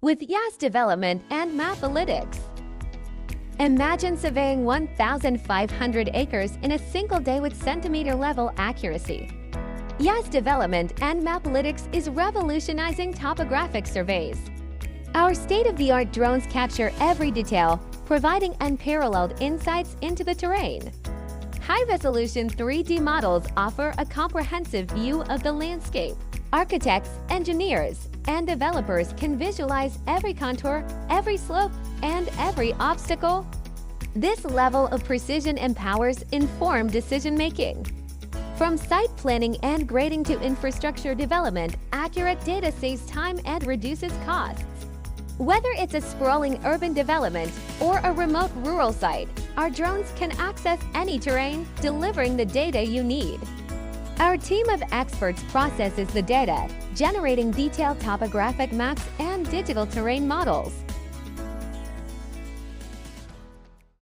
with Yaz Development and Mapalytics. Imagine surveying 1,500 acres in a single day with centimeter-level accuracy. Yaz Development and Mapalytics is revolutionizing topographic surveys. Our state-of-the-art drones capture every detail, providing unparalleled insights into the terrain. High-resolution 3D models offer a comprehensive view of the landscape. Architects, engineers, and developers can visualize every contour, every slope, and every obstacle. This level of precision empowers informed decision-making. From site planning and grading to infrastructure development, accurate data saves time and reduces costs. Whether it's a sprawling urban development or a remote rural site, our drones can access any terrain, delivering the data you need. Our team of experts processes the data, generating detailed topographic maps and digital terrain models.